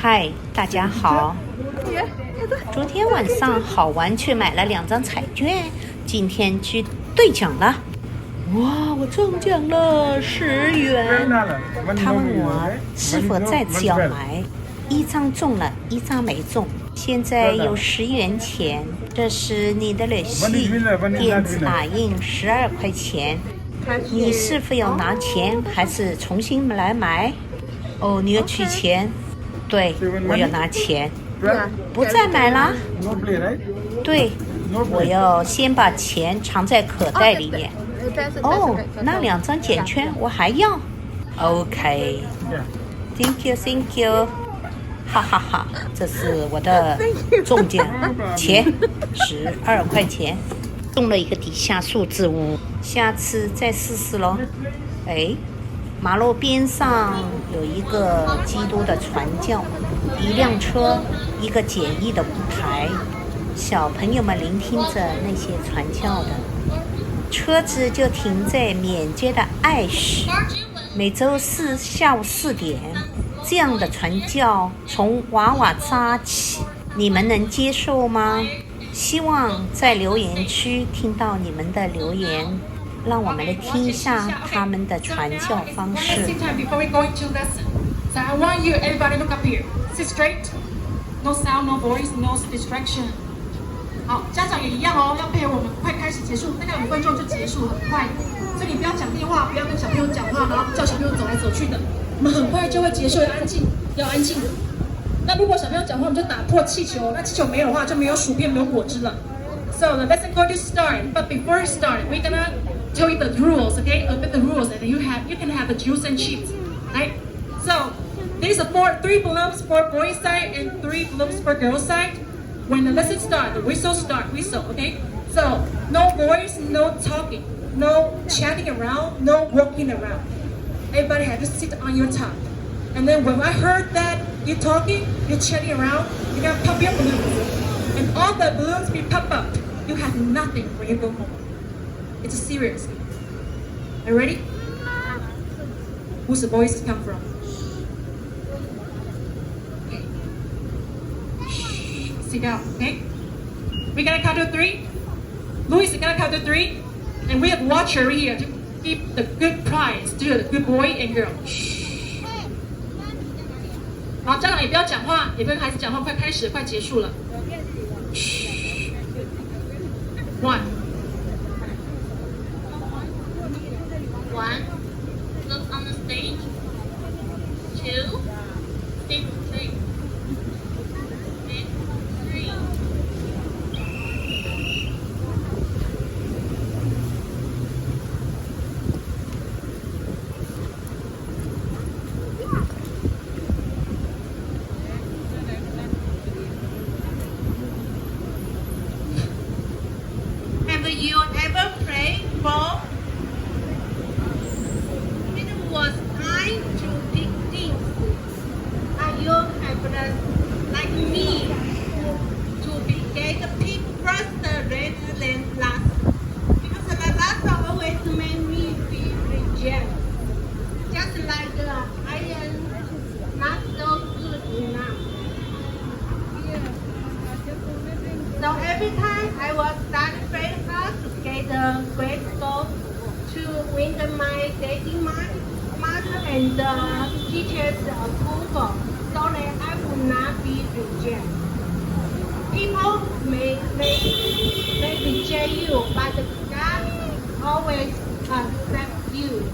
嗨，大家好。昨天晚上好玩去买了2张彩券，今天去兑奖了。哇，我中奖了10元！他问我是否再次要买，1张中了，1张没中。现在有10元钱，这是你的利息，电子打印12块钱。你是否要拿钱，还是重新来买？哦，你要取钱？对，我要拿钱。不再买啦？对，我要先把钱藏在口袋里面。哦，那2张奖券我还要。OK，Thank you，Thank you。哈哈哈，这是我的中奖钱，12块钱，中了一个底下数字5，下次再试试咯。马路边上有一个基督的传教，一辆车，一个简易的舞台，小朋友们聆听着那些传教的，车子就停在缅街的爱市。每周4下午4点，这样的传教从娃娃抓起，你们能接受吗？希望在留言区听到你们的留言，让我们来听一下他们的传教方式。So I want you, everybody, look up here. Sit straight. No sound, no voice, no distraction. 好，家长也一样哦，要配合我们，快开始结束，大概5分钟就结束，很快。所以你不要讲电话，不要跟小朋友讲话，然后叫小朋友走来走去的。我们很快就会结束，要安静，要安静。那如果小朋友讲话，我们就打破气球。那气球没有的话，就没有薯片，没有果汁了。So the lesson going to start, but before we start, we're gonna tell you the rules, okay? A bit the rules, and you can have the juice and chips, right? So there's 3 balloons for boys side and 3 balloons for girls side. When the lesson starts, the whistle, okay? So no voice, no talking, no chatting around, no walking around. Everybody have to sit on your top. And then when I heard that you're talking, you're chatting around, you're gonna pop your balloons. And all the balloons be pop up. You have nothing when you go home. It's serious. Are you ready? Who's the voice come from? Okay. Shh. Sit down, okay? We're gonna count to 3. Louis is gonna count to 3. And we have watcher here to keep the good prize to the good boy and girl. Shh. 好，家长也不要讲话，也不跟孩子讲话，快开始，快结束了。Shh. 1. 1. Look on the stage. 2. Step 3. Step 3. Have you ever prayed for? It was time to pick things. Are you helpless like me to be get pick first rather than last? Because the last always made me feel rejected. Just like I am not so good enough. So every time I was studying very hard to get a great score to win my daddy, mother and teachers' approval, so that I would not be rejected. People may reject you, but God always accepts you.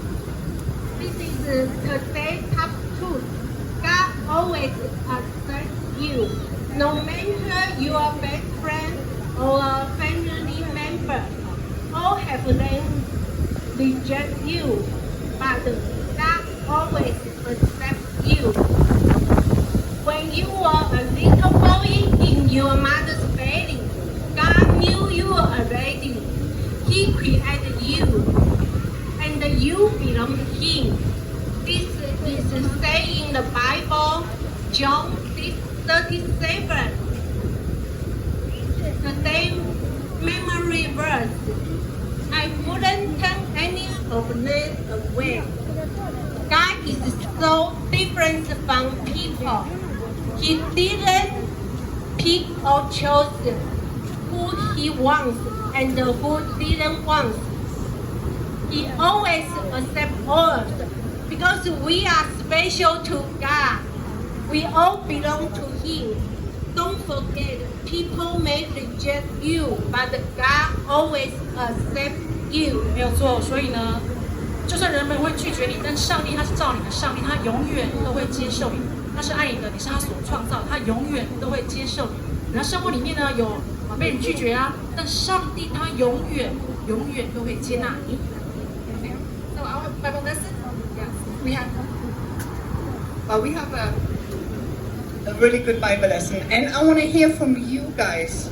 This is today's top truth. God always accepts you. No matter your best friend or family member, all have them reject you, but God always accepts you. When you were a little boy in your mother's belly, God knew you already. He created you, and you belong to Him. This is said in the Bible, John 6:37. The same memory verse. I wouldn't turn any of them away. God is so different from people. He didn't pick or choose who he wants and who didn't want. He always accepts us because we are special to God. We all belong to Him. Don't forget, people may reject you, but God always accepts you. 没有错。所以呢，就算人们会拒绝你，但上帝他是造你的上帝，他永远都会接受你。他是爱你的，你是他所创造，他永远都会接受你。然后生活里面呢有被人拒绝啊，但上帝他永远都会接纳你。So our Bible lesson, yes, we have a really good Bible lesson, and I want to hear from you guys.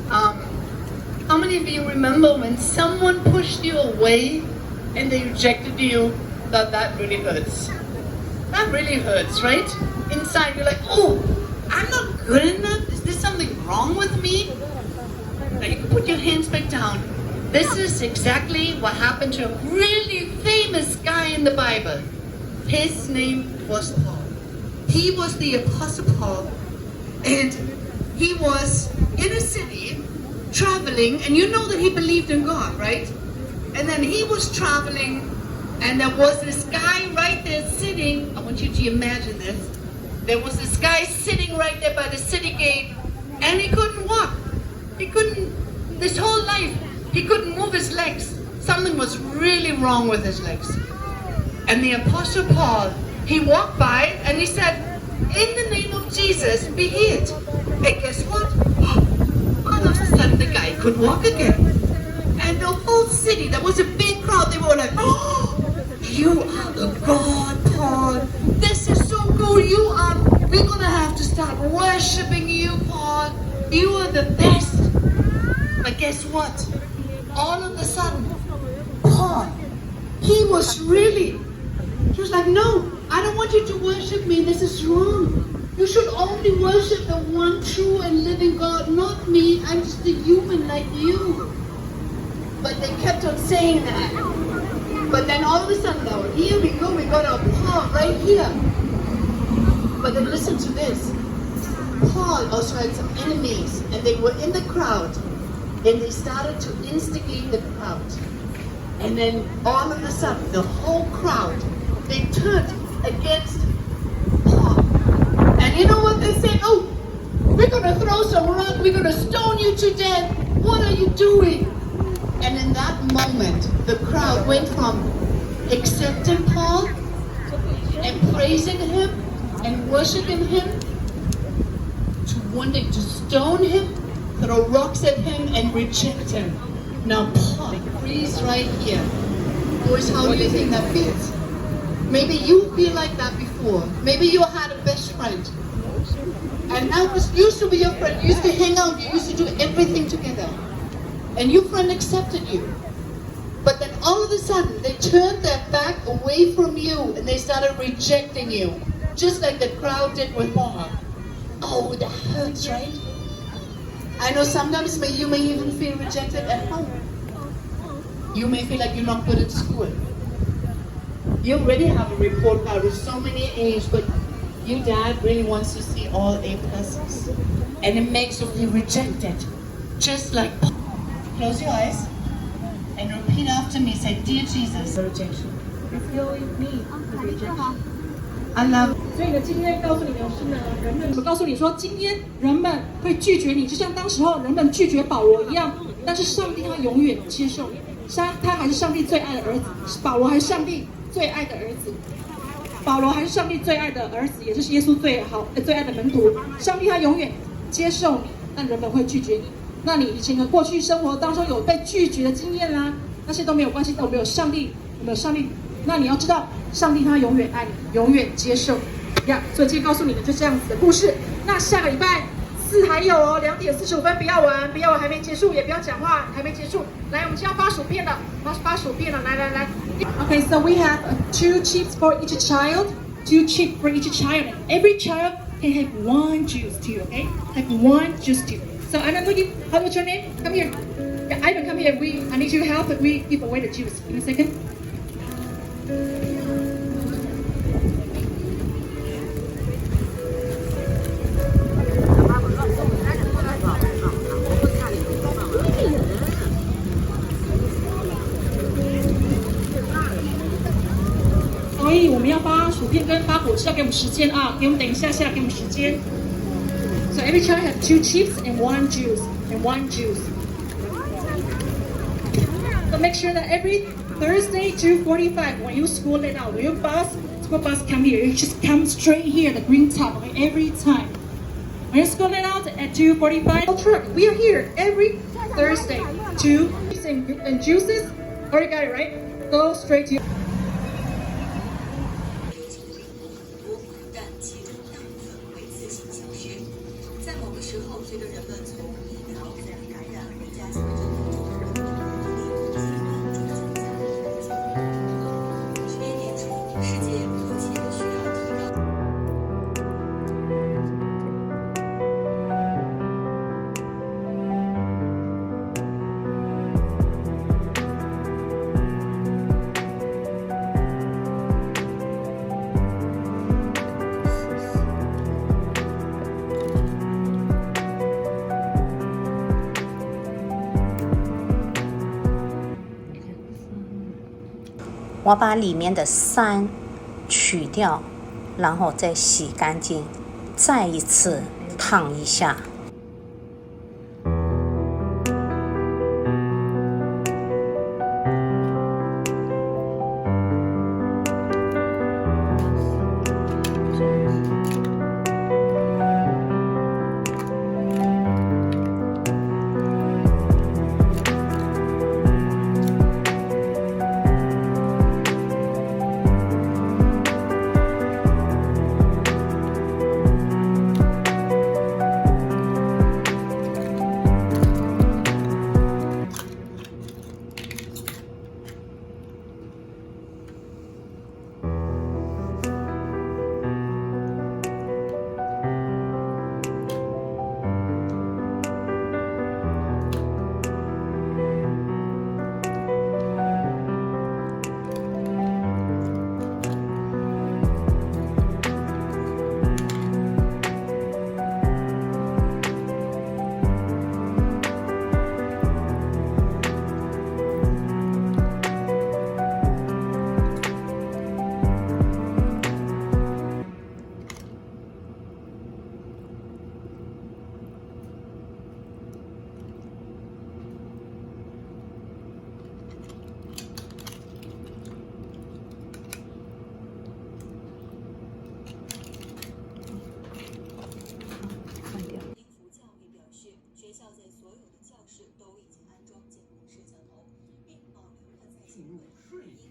How many of you remember when someone pushed you away and they rejected you? That really hurts. That really hurts, right? Inside you're like, oh, I'm not good enough. Is there something wrong with me? Now you can put your hands back down. This is exactly what happened to a really famous guy in the Bible. His name was Paul. He was the Apostle Paul, and he was in a city traveling, and you know that he believed in God, right? And then he was traveling, and there was this guy right there sitting. I want you to imagine this. There was this guy sitting right there by the city gate, and he couldn't walk. He couldn't, this whole life, he couldn't move his legs. Something was really wrong with his legs. And the Apostle Paul, he walked by and he said, in the name of Jesus, be healed. And guess what? All of a sudden the guy could walk again. And the whole city, there was a big crowd, they were like, oh, you are the God, Paul. This is so cool. We're going to have to start worshiping you, Paul. You are the best. But guess what? All of a sudden, Paul, he was like, no, I don't want you to worship me. This is wrong. You should only worship the one true and living God, not me. I'm just a human like you. But they kept on saying that. But then all of a sudden, though, here we go. We got our Paul right here. But then listen to this. Paul also had some enemies, and they were in the crowd, and they started to instigate the crowd. And then all of a sudden, the whole crowd, they turned against Paul. And you know what they said? Oh, we're going to throw some rock. We're going to stone you to death. What are you doing? And in that moment, the crowd went from accepting Paul and praising him and worshiping him to wanting to stone him, throw rocks at him, and reject him. Now Paul, freeze right here. Boys, how do you think that feels? Maybe you feel like that before. Maybe you had a best friend. And that was used to be your friend. You used to hang out. You used to do everything together. And your friend accepted you. But then all of a sudden, they turned their back away from you and they started rejecting you. Just like the crowd did with Paul. Oh, that hurts, right? I know sometimes you may even feel rejected at home. You may feel like you're not good at school. You already have a report card with so many A's, but your dad really wants to see all A pluses. And it makes you feel rejected. Just like Paul. Close your eyes and repeat after me. Say, dear Jesus, rejection. Fill me with rejection. I love. 所以呢，今天告诉你的是呢，我告诉你说，今天人们会拒绝你，就像当时候人们拒绝保罗一样。但是上帝他永远接受你，他还是上帝最爱的儿子，保罗还是上帝最爱的儿子，保罗还是上帝最爱的儿子，也就是耶稣最爱的门徒。上帝他永远接受你，但人们会拒绝你。那你以前的过去生活当中有被拒绝的经验啦，那些都没有关系，我们有上帝，我们有上帝。那你要知道，上帝他永远爱你，永远接受你呀。所以今天告诉你的就这样子的故事。那下个礼拜4还有哦，2点45分不要玩，还没结束，也不要讲话，还没结束。来，我们就要发薯片了，发薯片了，来。Okay, so we have 2 chips for each child, 2 chips for each child. Every child can have 1 juice too. Okay, have 1 juice too. So Ivan, what's your name? Come here. Yeah, Ivan, come here. I need your help, but we give away the juice. Give me a second. 片跟发果汁，要给我们时间啊，给我们等一下下，给我们时间。So every child have 2 chips and 1 juice and 1 juice. So make sure that every Thursday 2:45 when you school it out, when your school bus come here, you just come straight here, the green top, okay, every time. When you school it out at 2:45, truck, we are here every Thursday. 2 and juices. Already got it right. Go straight to. 但其中大部分为自行小学。在某个时候，随着人们从疫苗、自然感染和家庭争夺中独立，疾病逐渐降低的经历。去年年初，世界迫切地需要提高。我把里面的3取掉，然后再洗干净，再一次烫一下。学校在所有的教室都已经安装监控摄像头，并保留了在线会议。